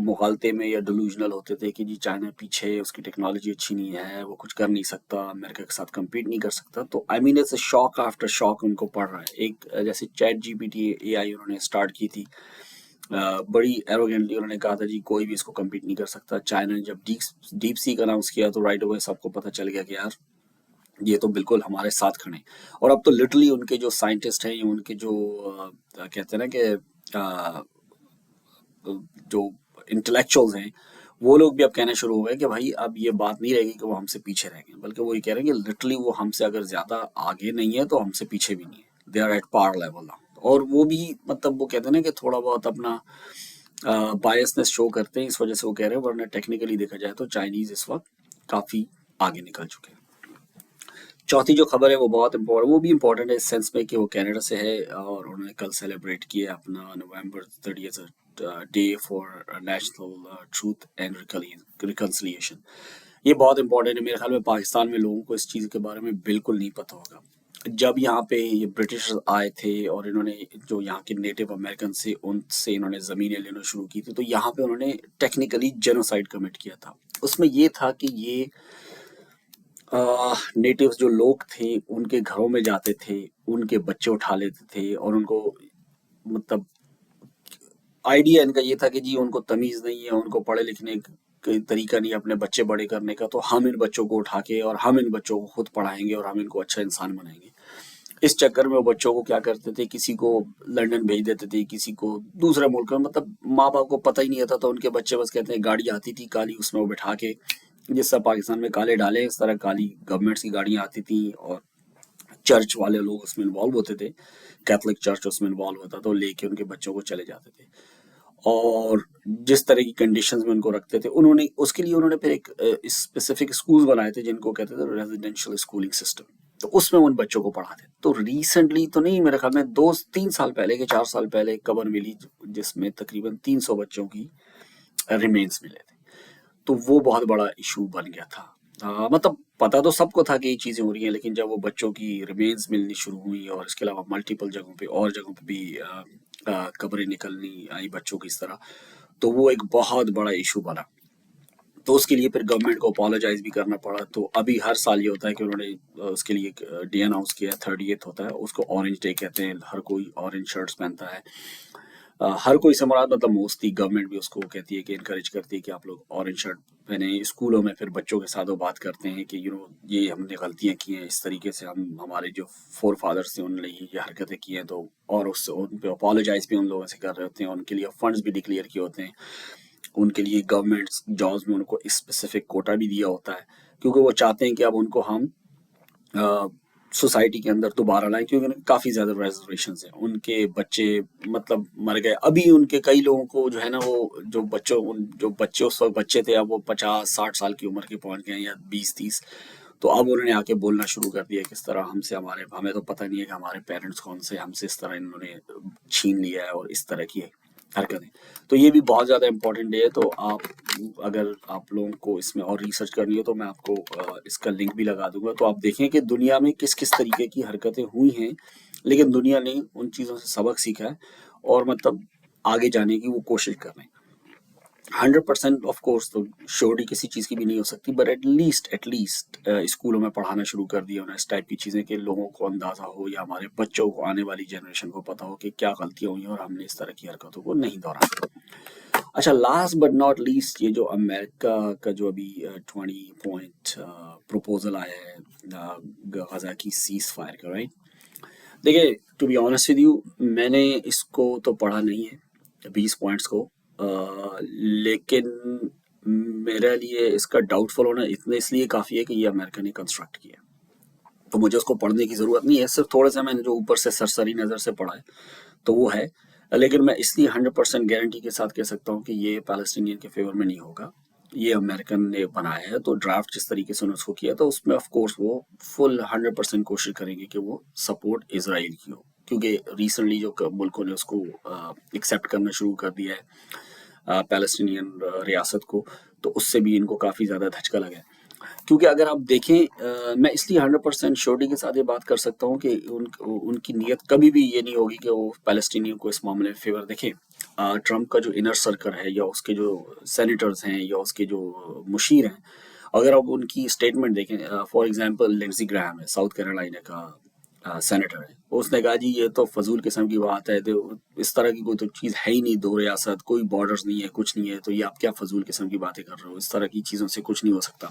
مغالطے میں یا ڈیلوژنل ہوتے تھے کہ جی چائنا پیچھے ہے، اس کی ٹیکنالوجی اچھی نہیں ہے، وہ کچھ کر نہیں سکتا، امریکہ کے ساتھ کمپیٹ نہیں کر سکتا. تو آئی mean it's a shock after شاک ان کو پڑ رہا ہے. ایک جیسے chat G P T A آئی انہوں نے اسٹارٹ کی تھی، بڑی ایروگینٹلی انہوں نے کہا تھا جی کوئی بھی اس کو کمپیٹ نہیں کر سکتا. چائنا نے جب ڈیپ سیک اناؤنس کیا تو رائٹ اوے سب کو پتہ چل گیا کہ یار یہ تو بالکل ہمارے ساتھ کھڑے ہیں. اور اب تو لٹرلی ان کے جو سائنٹسٹ ہیں، ان کے جو کہتے ہیں نا کہ جو انٹلیکچوئلز ہیں، وہ لوگ بھی اب کہنا شروع ہو گئے کہ بھائی اب یہ بات نہیں رہے گی کہ وہ ہم سے پیچھے رہ گئے، بلکہ وہ یہ کہہ رہے ہیں کہ لٹرلی وہ ہم سے اگر زیادہ آگے نہیں ہے تو ہم سے پیچھے بھی نہیں ہے. They are at par level. اور وہ بھی مطلب وہ کہتے ہیں نا کہ تھوڑا بہت اپنا بائسنس شو کرتے ہیں، اس وجہ سے وہ کہہ رہے ہیں، ورنہ ٹیکنیکلی دیکھا جائے تو چائنیز اس وقت کافی آگے نکل چکے ہیں. چوتھی جو خبر ہے وہ بہت وہ بھی امپورٹنٹ ہے اس سینس میں کہ وہ کینیڈا سے ہے، اور انہوں نے کل سیلیبریٹ کیا اپنا نومبر 30 day for national truth and reconciliation. یہ بہت امپورٹنٹ ہے. میرے خیال میں پاکستان میں لوگوں کو اس چیز کے بارے میں بالکل نہیں پتہ ہوگا. جب یہاں پہ یہ برٹش آئے تھے اور انہوں نے جو یہاں کے نیٹو امریکن سے ان سے انہوں نے زمینیں لینا شروع کی تھی، تو یہاں پہ انہوں نے ٹیکنیکلی جینوسائیڈ کمٹ کیا تھا. اس میں یہ تھا کہ یہ نیٹیوز جو لوگ تھے ان کے گھروں میں جاتے تھے، ان کے بچے اٹھا لیتے تھے، اور ان کو مطلب آئیڈیا ان کا یہ تھا کہ جی ان کو تمیز نہیں ہے، ان کو پڑھے لکھنے کا طریقہ نہیں ہے اپنے بچے بڑے کرنے کا، تو ہم ان بچوں کو اٹھا کے اور ہم ان بچوں کو خود پڑھائیں گے اور ہم ان کو اچھا انسان بنائیں گے. اس چکر میں وہ بچوں کو کیا کرتے تھے، کسی کو لنڈن بھیج دیتے تھے، کسی کو دوسرے ملک میں، مطلب ماں باپ کو پتہ ہی نہیں آتا. تو ان کے بچے بس کہتے ہیں گاڑی آتی تھی کالی، اس میں وہ بٹھا کے، جس طرح پاکستان میں کالے ڈالے اس طرح کالی گورنمنٹس کی گاڑیاں آتی تھیں، اور چرچ والے لوگ اس میں انوالو ہوتے تھے، کیتھولک چرچ اس میں انوالو ہوتا تو لے کے ان کے بچوں کو چلے جاتے تھے. اور جس طرح کی کنڈیشنز میں ان کو رکھتے تھے، انہوں نے اس کے لیے انہوں نے پھر ایک اسپیسیفک اسکولز بنائے تھے جن کو کہتے تھے ریزیڈینشیل اسکولنگ سسٹم. تو اس میں ان بچوں کو پڑھاتے. تو ریسنٹلی تو نہیں، میرے خیال میں 2-3 سال پہلے کہ 4 سال پہلے ایک خبر ملی جس میں تقریباً 300 بچوں کی ریمینس ملے تھے. تو وہ بہت بڑا ایشو بن گیا تھا. مطلب پتہ تو سب کو تھا کہ یہ چیزیں ہو رہی ہیں، لیکن جب وہ بچوں کی ریمینس ملنی شروع ہوئی اور اس کے علاوہ ملٹیپل جگہوں پہ اور جگہوں پہ بھی قبریں نکلنی آئی بچوں کی اس طرح، تو وہ ایک بہت بڑا ایشو بنا. تو اس کے لیے پھر گورنمنٹ کو اپالوجائز بھی کرنا پڑا. تو ابھی ہر سال یہ ہوتا ہے کہ انہوں نے اس کے لیے ایک ڈے اناؤنس کیا ہے، 30th ہوتا ہے، اس کو اورنج ڈے کہتے ہیں. ہر کوئی اورنج شرٹس پہنتا ہے. ہر کوئی سے مراد مطلب موسٹلی گورنمنٹ بھی اس کو کہتی ہے کہ انکریج کرتی ہے کہ آپ لوگ اورنج شرٹ پہنیں. اسکولوں میں پھر بچوں کے ساتھ وہ بات کرتے ہیں کہ یہ ہم نے غلطیاں کی ہیں، اس طریقے سے ہمارے جو فور فادرس تھے انہوں نے یہ حرکتیں کی ہیں، تو اور اس سے ان پہ اپالوجائز بھی ان لوگوں سے کر رہے ہوتے ہیں. ان کے لیے فنڈز بھی ڈکلیئر کیے ہوتے ہیں. ان کے لیے گورنمنٹ جابز میں ان کو اسپیسیفک کوٹا بھی دیا ہوتا ہے، کیونکہ وہ چاہتے ہیں کہ اب ان کو ہم سوسائٹی کے اندر دوبارہ لائیں، کیونکہ کافی زیادہ ریزرویشنز ہیں. ان کے بچے مطلب مر گئے. ابھی ان کے کئی لوگوں کو جو ہے نا، وہ جو بچے اس وقت بچے تھے، اب وہ 50-60 سال کی عمر کے پہنچ گئے ہیں یا 20-30. تو اب انہوں نے آ کے بولنا شروع کر دیا کس طرح ہمیں تو پتہ نہیں ہے کہ ہمارے پیرنٹس کون سے، ہم سے اس طرح انہوں نے چھین لیا ہے اور اس طرح کی حرکتیں. تو یہ بھی بہت زیادہ امپورٹنٹ ہے. تو اگر آپ لوگوں کو اس میں اور ریسرچ کرنی ہے تو میں آپ کو اس کا لنک بھی لگا دوں گا. تو آپ دیکھیں کہ دنیا میں کس کس طریقے کی حرکتیں ہوئی ہیں، لیکن دنیا نے ان چیزوں سے سبق سیکھا ہے اور مطلب آگے جانے کی وہ کوشش کر رہے ہیں. 100% آف کورس تو شیورٹی کسی چیز کی بھی نہیں ہو سکتی، بٹ ایٹ لیسٹ اسکولوں میں پڑھانا شروع کر دیا انہیں اس ٹائپ کی چیزیں کہ لوگوں کو اندازہ ہو یا ہمارے بچوں کو، آنے والی جنریشن کو پتہ ہو کہ کیا غلطیاں ہوئی ہیں اور ہم نے اس طرح کی حرکتوں کو نہیں دہرانا. اچھا، لاسٹ بٹ ناٹ لیسٹ، یہ جو امریکہ کا جو ابھی 20 پوائنٹ پروپوزل آیا ہے غزہ کی سیز فائر کا، رائٹ. دیکھیے to be honest with you, میں نے اس کو تو پڑھا نہیں ہے 20 پوائنٹس کو، لیکن میرے لیے اس کا ڈاؤٹ فل ہونا اس لیے کافی ہے کہ یہ امریکہ نے کنسٹرکٹ کیا. تو مجھے اس کو پڑھنے کی ضرورت نہیں ہے، صرف تھوڑا سا میں نے جو اوپر سے سرسری نظر سے پڑھا ہے تو وہ ہے. لیکن میں اس لیے 100% گارنٹی کے ساتھ کہہ سکتا ہوں کہ یہ پیلسٹینین کے فیور میں نہیں ہوگا. یہ امریکن نے بنایا ہے، تو ڈرافٹ جس طریقے سے انہوں نے اس کو کیا تو اس میں آف کورس وہ فل 100% کوشش کریں گے کہ وہ سپورٹ اسرائیل کی ہو، کیونکہ ریسنٹلی جو ملکوں نے اس کو ایکسیپٹ کرنا شروع کر دیا ہے پیلسٹینین ریاست کو، تو اس سے بھی ان کو کافی زیادہ دھچکا لگا ہے. کیونکہ اگر آپ دیکھیں، میں اس لیے 100% شیورٹی کے ساتھ یہ بات کر سکتا ہوں کہ ان کی نیت کبھی بھی یہ نہیں ہوگی کہ وہ پیلسٹینیوں کو اس معاملے میں فیور. دیکھیں ٹرمپ کا جو انر سرکل ہے یا اس کے جو سینیٹرز ہیں یا اس کے جو مشیر ہیں، اگر آپ ان کی اسٹیٹمنٹ دیکھیں، فار ایگزامپل لنڈزی گراہم ہے، ساؤتھ کیرولینا کا سینیٹر ہے، اس نے کہا جی یہ تو فضول قسم کی بات ہے، تو اس طرح کی کوئی تو چیز ہے ہی نہیں، دو ریاست، کوئی بارڈرز نہیں ہے، کچھ نہیں ہے، تو یہ آپ کیا فضول قسم کی باتیں کر رہے ہو، اس طرح کی چیزوں سے کچھ نہیں ہو سکتا۔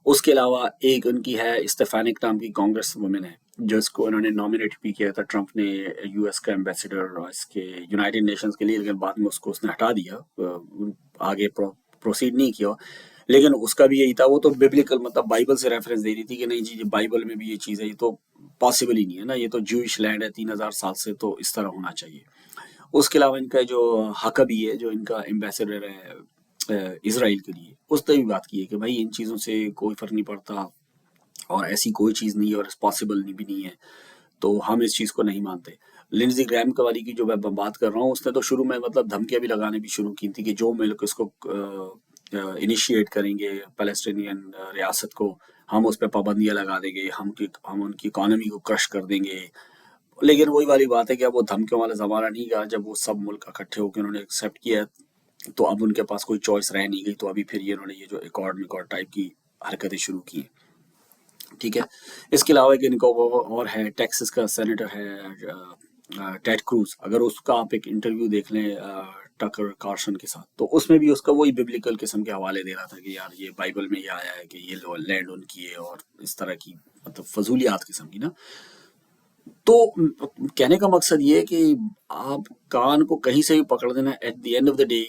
اس کے علاوہ ایک ان کی ہے اسٹیفینک نام کی کانگریس وومن ہے، جس کو انہوں نے نامینیٹ بھی کیا تھا ٹرمپ نے یو ایس کا ایمبیسیڈر اس کے یونائٹڈ نیشنز کے لیے، لیکن بعد میں اس نے ہٹا دیا، آگے پروسیڈ نہیں کیا۔ لیکن اس کا بھی یہی تھا، وہ تو ببلیکل مطلب بائبل سے ریفرنس دے رہی تھی کہ نہیں جی بائبل میں بھی یہ چیز ہے، یہ تو پاسبل ہی نہیں ہے نا، یہ تو جوئش لینڈ ہے 3000 سال سے، تو اس طرح ہونا چاہیے۔ اس کے علاوہ ان کا جو حکبی ہے، جو ان کا ایمبیسیڈر ہے اسرائیل کے لیے، اس نے بھی بات کی ہے کہ بھائی ان چیزوں سے کوئی فرق نہیں پڑتا اور ایسی کوئی چیز نہیں ہے اور پاسبل بھی نہیں ہے، تو ہم اس چیز کو نہیں مانتے۔ لنڈزی گریم والی کی جو میں بات کر رہا ہوں، اس نے تو شروع میں مطلب دھمکیاں بھی لگانے بھی شروع کی تھی کہ جو ملک اس کو انیشیٹ کریں گے پیلسٹینین ریاست کو، ہم اس پہ پابندیاں لگا دیں گے، ہم ان کی اکانومی کو کرش کر دیں گے۔ لیکن وہی والی بات ہے کہ اب وہ دھمکیوں والا زمانہ نہیں گیا، جب وہ سب ملک اکٹھے ہو کے انہوں نے ایکسیپٹ کیا، تو اب ان کے پاس کوئی چوائس رہ نہیں گئی، تو ابھی پھر انہوں نے یہ جو ایکارڈ ٹائپ کی حرکتیں شروع کی ہیں۔ ٹھیک ہے، اس کے علاوہ ایک ان کا اور ہے، ٹیکسس کا سینیٹر ہے ٹیڈ کروز، اگر اس کا آپ ایک انٹرویو دیکھ لیں ٹکر کارسن کے ساتھ، تو اس میں بھی اس کا وہی ببلیکل قسم کے حوالے دے رہا تھا کہ یار یہ بائبل میں یہ آیا ہے کہ یہ لینڈ ان کی ہے، اور اس طرح کی مطلب فضولیات قسم کی نا۔ تو کہنے کا مقصد یہ ہے کہ آپ کان کو کہیں سے بھی پکڑ دینا، at the end of the day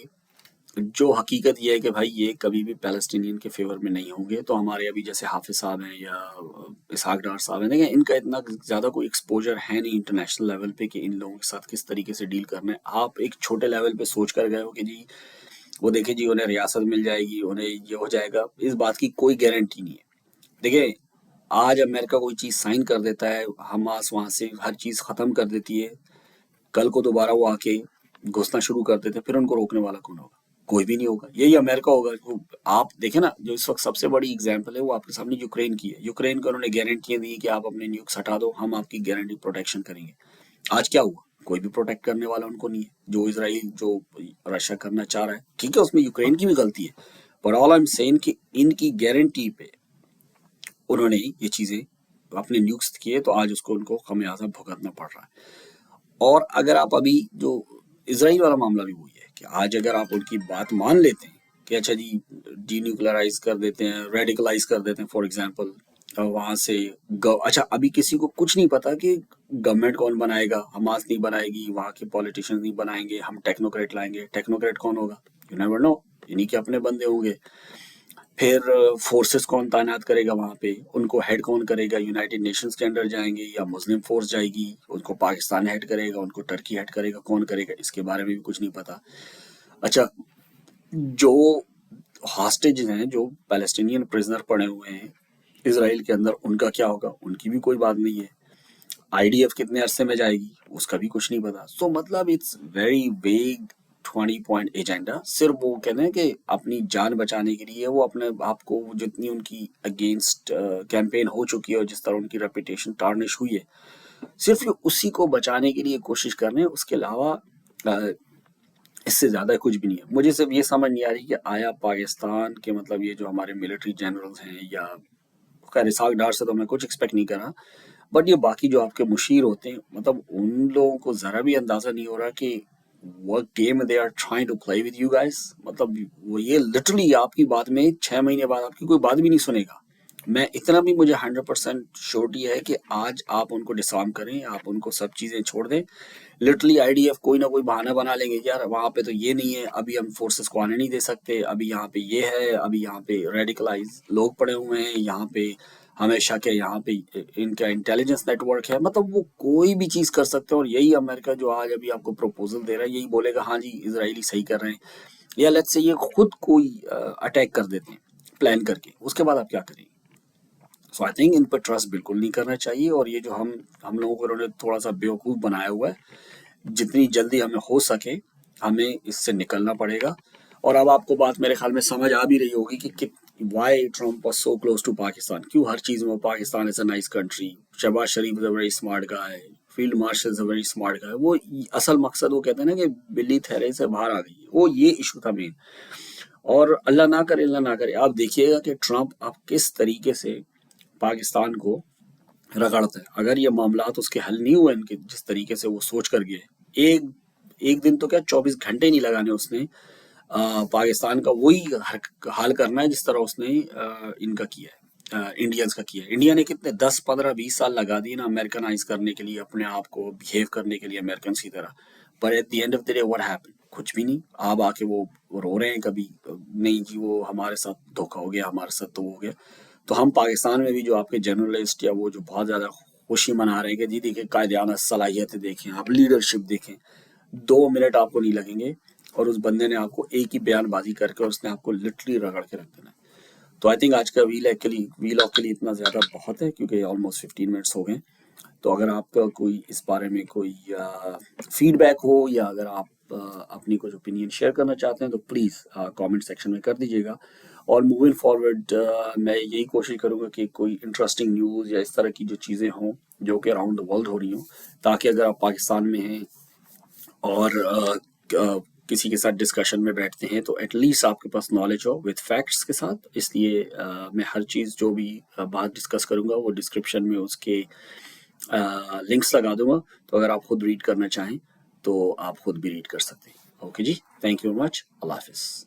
جو حقیقت یہ ہے کہ بھائی یہ کبھی بھی پیلسٹینین کے فیور میں نہیں ہوں گے۔ تو ہمارے ابھی جیسے حافظ صاحب ہیں یا اسحاق ڈار صاحب ہیں، دیکھیں ان کا اتنا زیادہ کوئی ایکسپوجر ہے نہیں انٹرنیشنل لیول پہ کہ ان لوگوں کے ساتھ کس طریقے سے ڈیل کرنا ہے۔ آپ ایک چھوٹے لیول پہ سوچ کر گئے ہو کہ جی وہ دیکھیں جی انہیں ریاست مل جائے گی، انہیں یہ ہو جائے گا، اس بات کی کوئی گارنٹی نہیں ہے۔ دیکھیں آج امریکہ کوئی چیز سائن کر دیتا ہے، حماس وہاں سے ہر چیز ختم کر دیتی ہے، کل کو دوبارہ وہ آ کے گھسنا شروع کر دیتے ہیں، پھر ان کو روکنے والا کون ہوگا؟ کوئی بھی نہیں ہوگا، یہی امریکہ ہوگا۔ آپ دیکھیں نا، جو اس وقت سب سے بڑی اگزامپل ہے وہ آپ کے سامنے یوکرین کی ہے۔ یوکرین کو انہوں نے گارنٹیاں دی کہ آپ اپنے نیوکس ہٹا دو، ہم آپ کی گارنٹی پروٹیکشن کریں گے۔ آج کیا ہوا؟ کوئی بھی پروٹیکٹ کرنے والا ان کو نہیں ہے۔ جو اسرائیل جو رشیا کرنا چاہ رہا ہے، ٹھیک ہے اس میں یوکرین کی بھی غلطی ہے، پر آل آئی ایم سیئنگ کہ ان کی گارنٹی پہ انہوں نے یہ چیزیں اپنے نیوکس کیے، تو آج اس کو ان کو خمیازہ بھگتنا پڑ رہا ہے۔ اور اگر آپ ابھی جو اسرائیل والا معاملہ بھی وہی ہے کہ آج اگر آپ ان کی بات مان لیتے ہیں کہ اچھا جی ڈی نیوکلرائز کر دیتے ہیں، ریڈیکلائز کر دیتے ہیں، فار ایگزامپل وہاں سے اچھا ابھی کسی کو کچھ نہیں پتا کہ گورنمنٹ کون بنائے گا، حماس نہیں بنائے گی، وہاں کے پولیٹیشین نہیں بنائیں گے، ہم ٹیکنوکریٹ لائیں گے۔ ٹیکنوکریٹ کون ہوگا؟ یو نیور نو، انہیں کے اپنے بندے ہوں گے۔ پھر فورسز کون تعینات کرے گا وہاں پہ، ان کو ہیڈ کون کرے گا؟ یونائٹڈ نیشنز کے انڈر جائیں گے یا مسلم فورس جائے گی؟ ان کو پاکستان ہیڈ کرے گا، ان کو ٹرکی ہیڈ کرے گا، کون کرے گا؟ اس کے بارے میں بھی کچھ نہیں پتا۔ اچھا جو ہاسٹیج ہیں، جو پیلسٹینین پرزنر پڑے ہوئے ہیں اسرائیل کے اندر، ان کا کیا ہوگا؟ ان کی بھی کوئی بات نہیں ہے۔ آئی ڈی ایف کتنے عرصے میں جائے گی، اس کا بھی کچھ نہیں پتا۔ سو مطلب it's very vague 20 point agenda. صرف وہ کہتے ہیں کہ اپنی جان بچانے کے لیے وہ اپنے آپ کو جتنی ان کی اگینسٹ کیمپین ہو چکی ہے اور جس طرح ان کی ریپوٹیشن ٹارنش ہوئی ہے، صرف اسی کو بچانے کے لیے کوشش کر رہے ہیں۔ اس کے علاوہ اس سے زیادہ کچھ بھی نہیں ہے۔ مجھے صرف یہ سمجھ نہیں آ رہی کہ آیا پاکستان کے مطلب یہ جو ہمارے ملٹری جنرلز ہیں، یا خیر اسحاق ڈار سے تو میں کچھ ایکسپیکٹ نہیں کر رہا، بٹ یہ باقی جو آپ کے مشیر ہوتے ہیں، مطلب ان لوگوں کو ذرا بھی اندازہ نہیں ہو رہا کہ what game they are trying to play with you guys۔ مطلب وہ یہ لٹرلی آپ کی بات میں 6 مہینے بعد آپ کی کوئی بات بھی نہیں سنے گا۔ میں اتنا بھی مجھے 100% شورٹی ہے کہ آج آپ ان کو ڈسارم کریں، آپ ان کو سب چیزیں چھوڑ دیں، لٹرلی آئی ڈی ایف کوئی نہ کوئی بہانہ بنا لیں گے، یار وہاں پہ تو یہ نہیں ہے، ابھی ہم فورسز کو آنے نہیں دے سکتے، ابھی یہاں پہ یہ ہے، ابھی یہاں پہ ریڈیکلائز لوگ پڑے ہوئے ہیں، یہاں پہ ہمیشہ کے یہاں پہ ان کا انٹیلیجنس نیٹ ورک ہے۔ مطلب وہ کوئی بھی چیز کر سکتے ہیں، اور یہی امریکہ جو آج ابھی آپ کو پروپوزل دے رہا ہے، یہی بولے گا ہاں جی اسرائیلی صحیح کر رہے ہیں، یا لیٹس سے یہ خود کوئی اٹیک کر دیتے ہیں پلان کر کے، اس کے بعد آپ کیا کریں گے؟ سو I think in per trust بالکل نہیں کرنا چاہیے، اور یہ جو ہم لوگوں کو انہوں نے تھوڑا سا بیوقوف بنایا ہوا ہے، جتنی جلدی ہمیں ہو سکے ہمیں اس سے نکلنا پڑے گا۔ اور اب آپ کو بات میرے خیال میں سمجھ آ بھی رہی ہوگی کہ why Trump was so close to Pakistan, کیوں ہر چیز میں Pakistan is a nice country, Shehbaz Sharif is a very smart guy, field marshal is a very smart guy. وہ اصل مقصد وہ کہتے ہیں نا کہ بلی تھیرے سے باہر آ گئی, وہ یہ ایشو تھا مین. اور اللہ نہ کرے آپ دیکھیے گا کہ ٹرمپ اب کس طریقے سے پاکستان کو رگڑتا ہے. اگر یہ معاملات اس کے حل نہیں ہوئے ان کے جس طریقے سے وہ سوچ کر گئے, ایک دن تو کیا 24 گھنٹے نہیں لگانے اس نے پاکستان کا وہی حال کرنا ہے جس طرح اس نے ان کا کیا ہے, انڈینز کا کیا ہے. انڈیا نے کتنے 10-15-20 سال لگا دیے نا امریکنائز کرنے کے لیے, اپنے آپ کو بہیو کرنے کے لیے امریکنس کی طرح. پر at the end of the day what happen, کچھ بھی نہیں. آپ آ کے وہ رو رہے ہیں کبھی نہیں جی وہ ہمارے ساتھ دھوکا ہو گیا, ہمارے ساتھ تو ہو گیا. تو ہم پاکستان میں بھی جو آپ کے جرنلسٹ یا وہ جو بہت زیادہ خوشی منا رہے ہیں کہ جی دیکھیں قائدانہ صلاحیتیں دیکھیں, آپ لیڈرشپ دیکھیں, 2 منٹ آپ کو نہیں لگیں گے اور اس بندے نے آپ کو ایک ہی بیان بازی کر کے اس نے آپ کو لٹرلی رگڑ کے رکھ دینا ہے. تو آئی تھنک آج کا ویل آف کے لیے اتنا زیادہ بہت ہے کیونکہ آلموسٹ 15 منٹس ہو گئے. تو اگر آپ کا کوئی اس بارے میں کوئی فیڈ بیک ہو یا اگر آپ اپنی کچھ اوپینین شیئر کرنا چاہتے ہیں تو پلیز کامنٹ سیکشن میں کر دیجیے گا. اور موونگ فارورڈ میں یہی کوشش کروں گا کہ کوئی انٹرسٹنگ نیوز یا اس طرح کی جو چیزیں ہوں جو کہ اراؤنڈ دا ورلڈ ہو رہی ہوں, تاکہ اگر آپ پاکستان میں ہیں اور کسی کے ساتھ ڈسکشن میں بیٹھتے ہیں تو ایٹ لیسٹ آپ کے پاس نالج ہو وتھ فیکٹس کے ساتھ. اس لیے میں ہر چیز جو بھی بات ڈسکس کروں گا وہ ڈسکرپشن میں اس کے لنکس لگا دوں گا, تو اگر آپ خود ریڈ کرنا چاہیں تو آپ خود بھی ریڈ کر سکتے ہیں. اوکے جی, تھینک یو ویری مچ, اللہ حافظ.